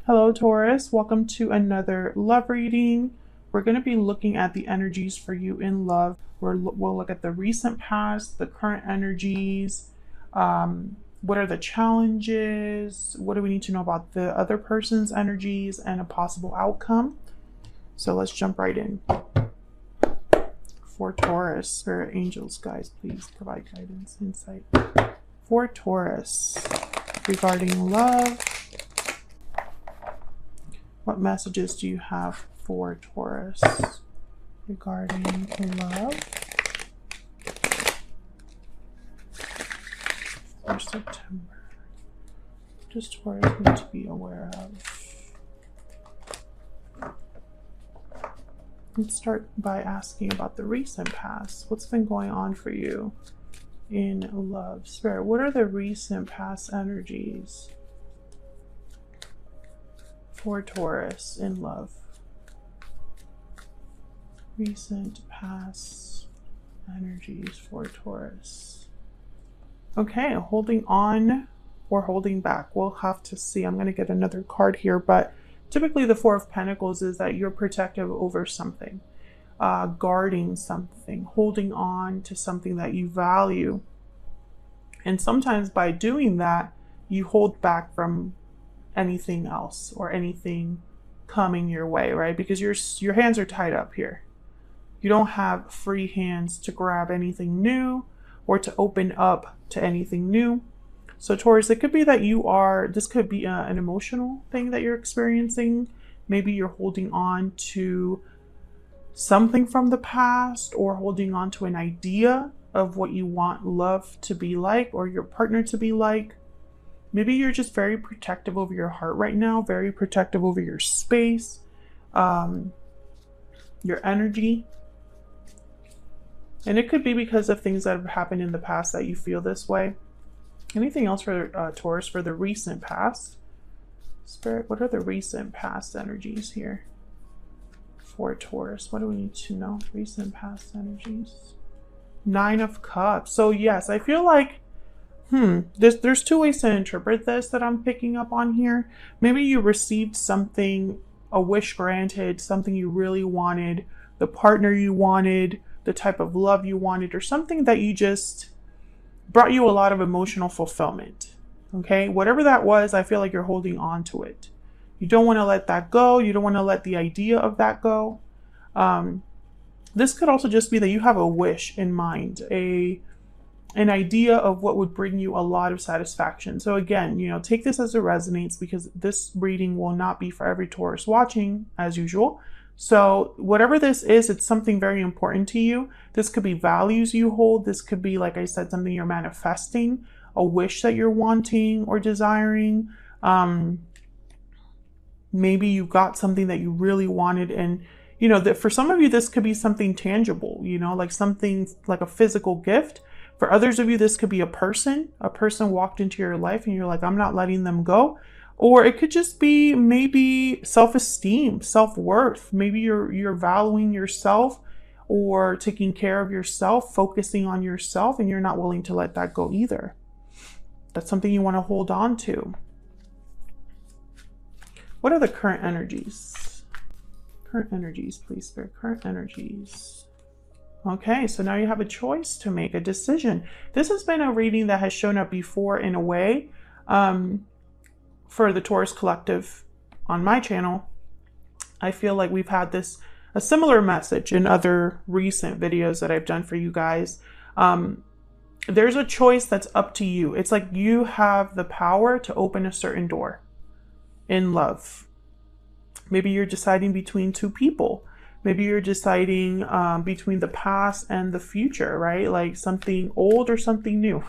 Hello, Taurus. Welcome to another love reading. We're going to be looking at the energies for you in love. We'll look at the recent past, the current energies, what are the challenges, what do we need to know about the other person's energies, and a possible outcome. So let's jump right in. For Taurus, spirit angels, guys, please provide guidance, insight. For Taurus, regarding love, what messages do you have for Taurus regarding love for September? What does Taurus need to be aware of? Let's start by asking about the recent past. What's been going on for you in love? Spirit, what are the recent past energies for Taurus in love? Recent past energies for Taurus. Okay, holding on or holding back. We'll have to see. I'm going to get another card here, but typically the Four of Pentacles is that you're protective over something, guarding something, holding on to something that you value. And sometimes by doing that, you hold back from anything else or anything coming your way, right? Because your hands are tied up here. You don't have free hands to grab anything new or to open up to anything new. So Taurus, it could be that this could be an emotional thing that you're experiencing. Maybe you're holding on to something from the past or holding on to an idea of what you want love to be like or your partner to be like. Maybe you're just very protective over your heart right now, very protective over your space, your energy. And it could be because of things that have happened in the past that you feel this way. Anything else for Taurus for the recent past? Spirit, what are the recent past energies here for Taurus? What do we need to know? Recent past energies. Nine of Cups. So yes, I feel like there's two ways to interpret this that I'm picking up on here. Maybe you received something, a wish granted, something you really wanted, the partner you wanted, the type of love you wanted, or something that you just brought you a lot of emotional fulfillment. Okay, whatever that was, I feel like you're holding on to it. You don't want to let that go. You don't want to let the idea of that go. This could also just be that you have a wish in mind, an idea of what would bring you a lot of satisfaction. So again, take this as it resonates, because this reading will not be for every Taurus watching as usual. So whatever this is, it's something very important to you. This could be values you hold. This could be, like I said, something you're manifesting, a wish that you're wanting or desiring. Maybe you got something that you really wanted, and that for some of you, this could be something tangible, like something like a physical gift. For others of you, this could be a person walked into your life and you're like, I'm not letting them go. Or it could just be maybe self-esteem, self-worth. Maybe you're valuing yourself or taking care of yourself, focusing on yourself, and you're not willing to let that go either. That's something you want to hold on to. What are the current energies? Current energies, please, Spirit. Current energies. Okay, so now you have a choice to make, a decision. This has been a reading that has shown up before in a way. For the Taurus Collective on my channel, I feel like we've had a similar message in other recent videos that I've done for you guys. There's a choice that's up to you. It's like you have the power to open a certain door in love. Maybe you're deciding between two people. Maybe you're deciding between the past and the future, right? Like something old or something new.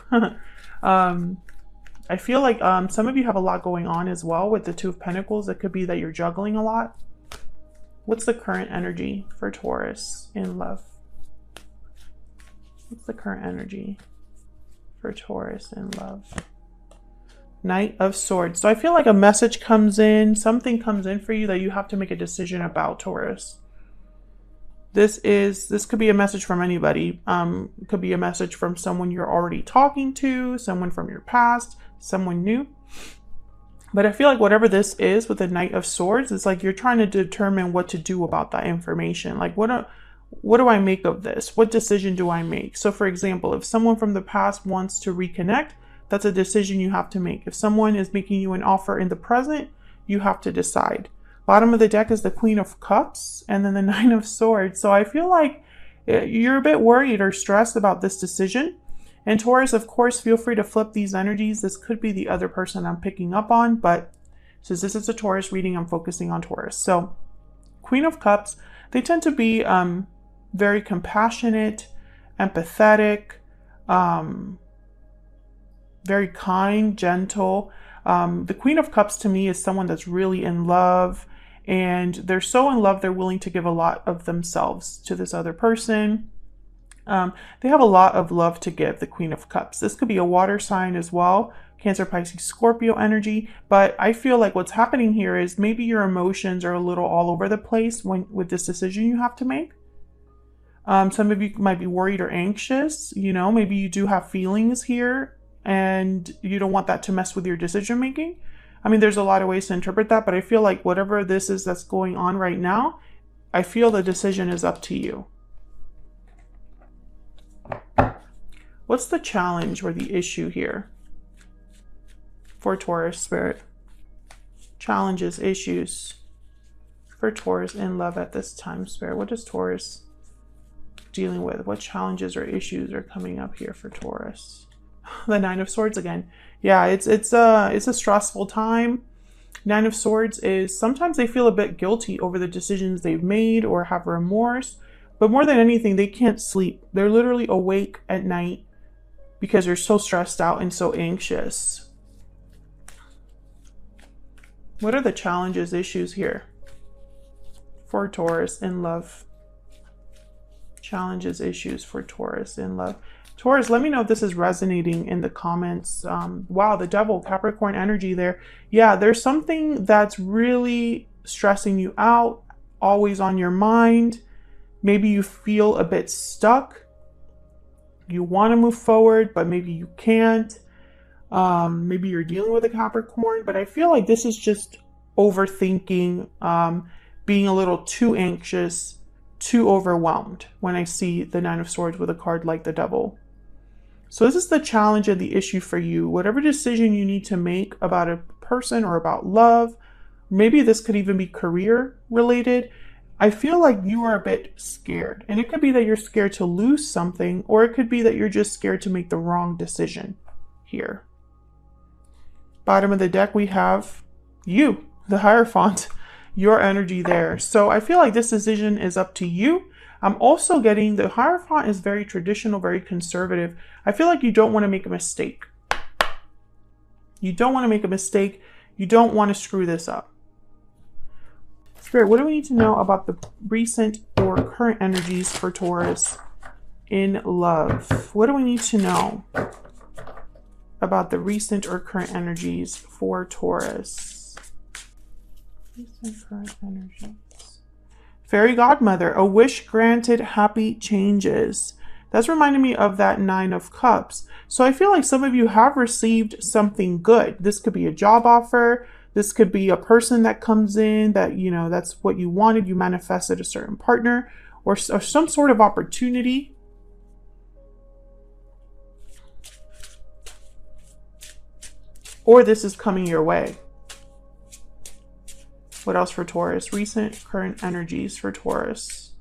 I feel like some of you have a lot going on as well with the Two of Pentacles. It could be that you're juggling a lot. What's the current energy for Taurus in love? What's the current energy for Taurus in love? Knight of Swords. So I feel like a message comes in, something comes in for you that you have to make a decision about, Taurus. This could be a message from anybody. It could be a message from someone you're already talking to, someone from your past, someone new. But I feel like whatever this is with the Knight of Swords, it's like you're trying to determine what to do about that information. Like, what do I make of this? What decision do I make? So for example, if someone from the past wants to reconnect, that's a decision you have to make. If someone is making you an offer in the present, you have to decide. Bottom of the deck is the Queen of Cups and then the Nine of Swords. So I feel like you're a bit worried or stressed about this decision. And Taurus, of course, feel free to flip these energies. This could be the other person I'm picking up on, but since this is a Taurus reading, I'm focusing on Taurus. So Queen of Cups, they tend to be very compassionate, empathetic, very kind, gentle. The Queen of Cups to me is someone that's really in love, and they're so in love they're willing to give a lot of themselves to this other person. They have a lot of love to give, the Queen of Cups. This could be a water sign as well, Cancer, Pisces, Scorpio energy. But I feel like what's happening here is maybe your emotions are a little all over the place with this decision you have to make. Some of you might be worried or anxious. You know, maybe you do have feelings here and you don't want that to mess with your decision making. I mean, there's a lot of ways to interpret that, but I feel like whatever this is that's going on right now, I feel the decision is up to you. What's the challenge or the issue here for Taurus spirit? Challenges, issues for Taurus in love at this time, spirit. What is Taurus dealing with? What challenges or issues are coming up here for Taurus? The Nine of Swords again. Yeah, it's a stressful time. Nine of Swords is sometimes they feel a bit guilty over the decisions they've made or have remorse. But more than anything, they can't sleep. They're literally awake at night because they're so stressed out and so anxious. What are the challenges, issues here for Taurus in love? Challenges, issues for Taurus in love. Taurus, let me know if this is resonating in the comments. Wow, the Devil, Capricorn energy there. Yeah, there's something that's really stressing you out, always on your mind. Maybe you feel a bit stuck. You want to move forward, but maybe you can't. Maybe you're dealing with a Capricorn, but I feel like this is just overthinking, being a little too anxious, too overwhelmed when I see the Nine of Swords with a card like the Devil. So this is the challenge and the issue for you. Whatever decision you need to make about a person or about love, maybe this could even be career related. I feel like you are a bit scared, and it could be that you're scared to lose something, or it could be that you're just scared to make the wrong decision here. Bottom of the deck, we have you, the Hierophant, your energy there. So I feel like this decision is up to you. I'm also getting the Hierophant is very traditional, very conservative. I feel like you don't want to make a mistake. You don't want to make a mistake. You don't want to screw this up. Spirit, what do we need to know about the recent or current energies for Taurus in love? What do we need to know about the recent or current energies for Taurus? Recent, current energies. Fairy Godmother, a wish granted, happy changes. That's reminding me of that Nine of Cups. So I feel like some of you have received something good. This could be a job offer. This could be a person that comes in that, you know, that's what you wanted. You manifested a certain partner or some sort of opportunity. Or this is coming your way. What else for Taurus? Recent, current energies for Taurus.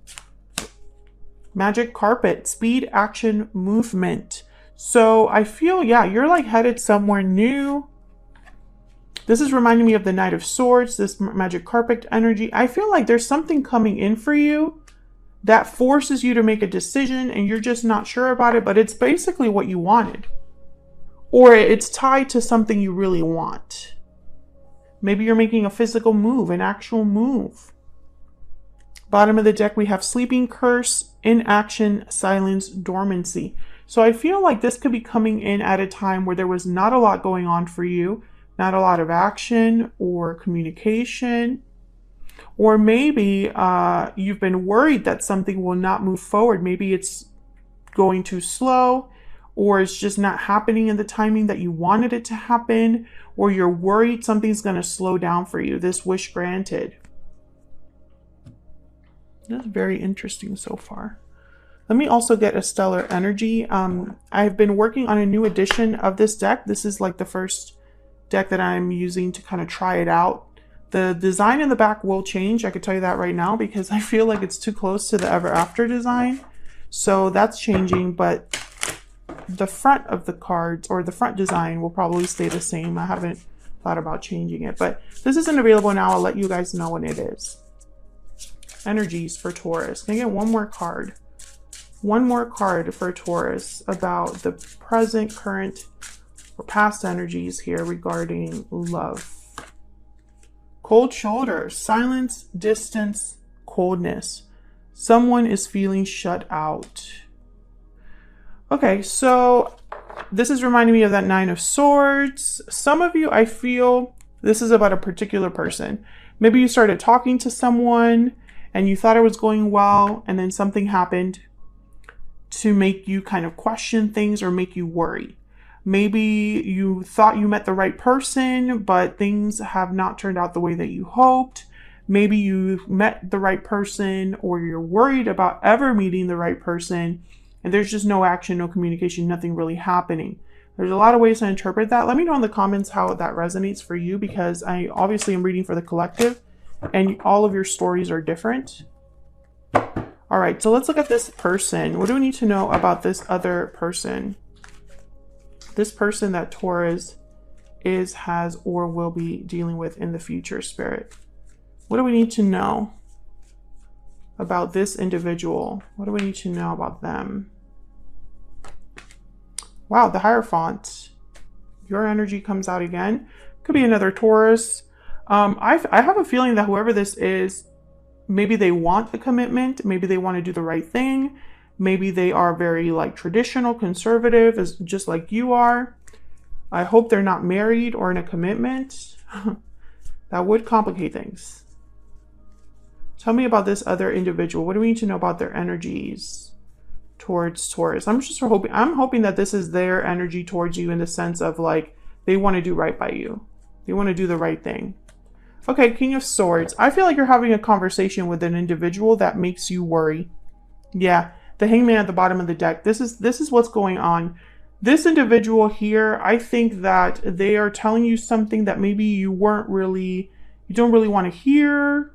Magic carpet, speed, action, movement. So I feel, yeah, you're like headed somewhere new. This is reminding me of the Knight of Swords, this magic carpet energy. I feel like there's something coming in for you that forces you to make a decision and you're just not sure about it, but it's basically what you wanted. Or it's tied to something you really want. Maybe you're making a physical move, an actual move. Bottom of the deck, we have sleeping curse, inaction, silence, dormancy. So I feel like this could be coming in at a time where there was not a lot going on for you, not a lot of action or communication. Or maybe you've been worried that something will not move forward. Maybe it's going too slow, or it's just not happening in the timing that you wanted it to happen, or you're worried something's going to slow down for you. This wish granted. That's very interesting so far. Let me also get a stellar energy. I've been working on a new edition of this deck. This is like the first deck that I'm using to kind of try it out. The design in the back will change. I could tell you that right now because I feel like it's too close to the Ever After design. So that's changing, but the front of the cards or the front design will probably stay the same. I haven't thought about changing it, but this isn't available now. I'll let you guys know when it is. Energies for Taurus. Can I get one more card? One more card for Taurus about the present, current, or past energies here regarding love. Cold shoulder, silence, distance, coldness. Someone is feeling shut out. Okay, so this is reminding me of that Nine of Swords. Some of you, I feel this is about a particular person. Maybe you started talking to someone and you thought it was going well, and then something happened to make you kind of question things or make you worry. Maybe you thought you met the right person, but things have not turned out the way that you hoped. Maybe you met the right person, or you're worried about ever meeting the right person, and there's just no action, no communication, nothing really happening. There's a lot of ways to interpret that. Let me know in the comments how that resonates for you, because I obviously am reading for the collective, and all of your stories are different. All right, so let's look at this person. What do we need to know about this other person? This person that Taurus is, has, or will be dealing with in the future, Spirit. What do we need to know about this individual? What do we need to know about them? Wow, the Hierophant. Your energy comes out again. Could be another Taurus. I have a feeling that whoever this is, maybe they want the commitment. Maybe they want to do the right thing. Maybe they are very like traditional, conservative, as just like you are. I hope they're not married or in a commitment. That would complicate things. Tell me about this other individual. What do we need to know about their energies towards Taurus? I'm hoping that this is their energy towards you in the sense of like, they want to do right by you. They want to do the right thing. Okay, King of Swords. I feel like you're having a conversation with an individual that makes you worry. Yeah, the Hangman at the bottom of the deck. This is what's going on. This individual here, I think that they are telling you something that maybe you don't really want to hear,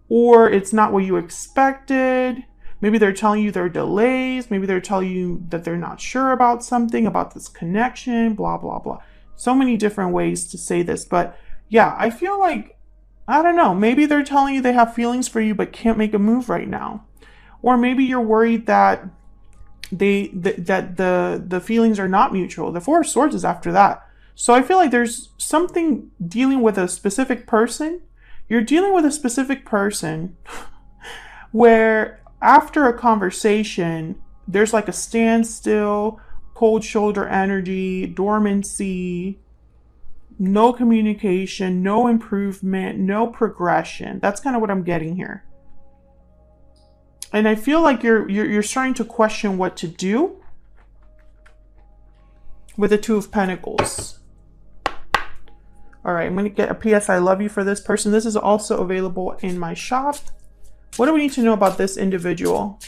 or it's not what you expected. Maybe they're telling you there are delays. Maybe they're telling you that they're not sure about something, about this connection, blah, blah, blah. So many different ways to say this, but yeah, I feel like, I don't know, maybe they're telling you they have feelings for you but can't make a move right now. Or maybe you're worried that the feelings are not mutual. The Four of Swords is after that. So I feel like there's something dealing with a specific person. You're dealing with a specific person where after a conversation, there's like a standstill, cold shoulder energy, dormancy, no communication, no improvement, no progression. That's kind of what I'm getting here. And I feel like you're starting to question what to do with the Two of Pentacles. All right, I'm going to get a PS I love you for this person. This is also available in my shop. What do we need to know about this individual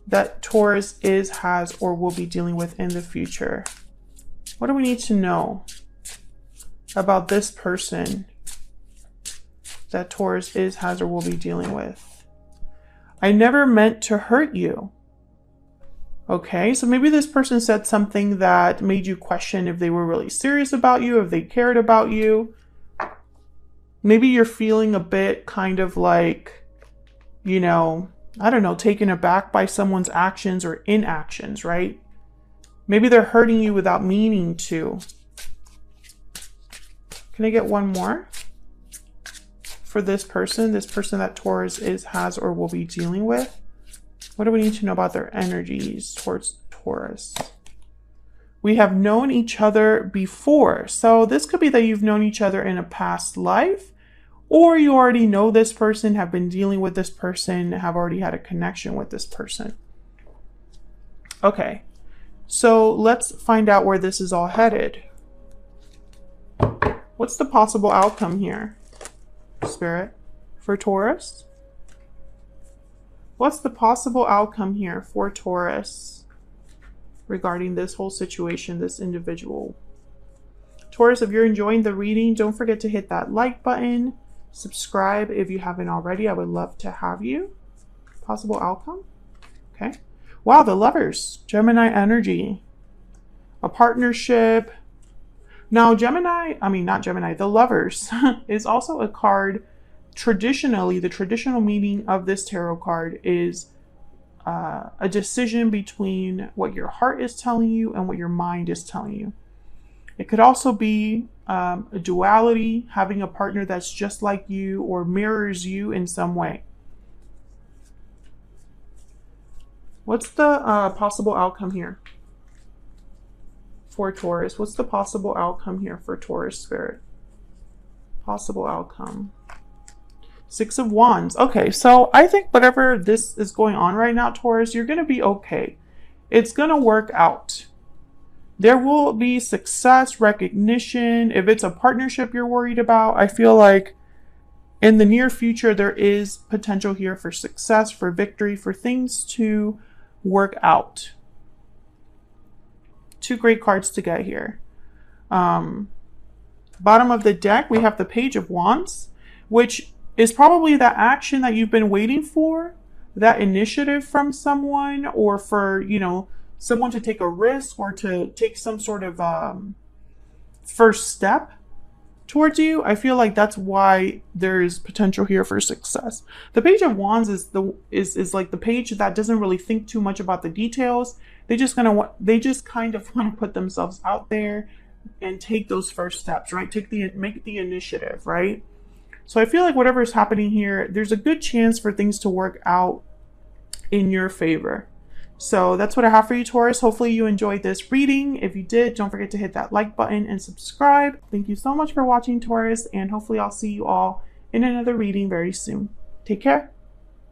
that Taurus is, has, or will be dealing with in the future? What do we need to know about this person that Taurus is, has, or will be dealing with? I never meant to hurt you. Okay, so maybe this person said something that made you question if they were really serious about you, if they cared about you. Maybe you're feeling a bit kind of like, you know, I don't know, taken aback by someone's actions or inactions, right? Maybe they're hurting you without meaning to. Can I get one more for this person that Taurus is, has, or will be dealing with? What do we need to know about their energies towards Taurus? We have known each other before. So this could be that you've known each other in a past life, or you already know this person, have been dealing with this person, have already had a connection with this person. Okay. So let's find out where this is all headed. What's the possible outcome here, Spirit, for Taurus? What's the possible outcome here for Taurus regarding this whole situation, this individual? Taurus, if you're enjoying the reading, don't forget to hit that like button. Subscribe if you haven't already. I would love to have you. Possible outcome? Okay. Wow, the Lovers. Gemini energy. A partnership. Now, the Lovers is also a card. Traditionally, the traditional meaning of this tarot card is a decision between what your heart is telling you and what your mind is telling you. It could also be a duality, having a partner that's just like you or mirrors you in some way. What's the possible outcome here for Taurus? What's the possible outcome here for Taurus, Spirit? Possible outcome. Six of Wands. Okay, so I think whatever this is going on right now, Taurus, you're going to be okay. It's going to work out. There will be success, recognition. If it's a partnership you're worried about, I feel like in the near future, there is potential here for success, for victory, for things to work out. Two great cards to get here. Bottom of the deck, we have the Page of Wands, which is probably that action that you've been waiting for, that initiative from someone, or for, you know, someone to take a risk or to take some sort of first step towards you. I feel like that's why there's potential here for success. The Page of Wands is like the page that doesn't really think too much about the details. They just kind of want to put themselves out there and take those first steps, right? Make the initiative, right? So I feel like whatever is happening here, there's a good chance for things to work out in your favor. So that's what I have for you, Taurus. Hopefully you enjoyed this reading. If you did, don't forget to hit that like button and subscribe. Thank you so much for watching, Taurus, and hopefully I'll see you all in another reading very soon. Take care.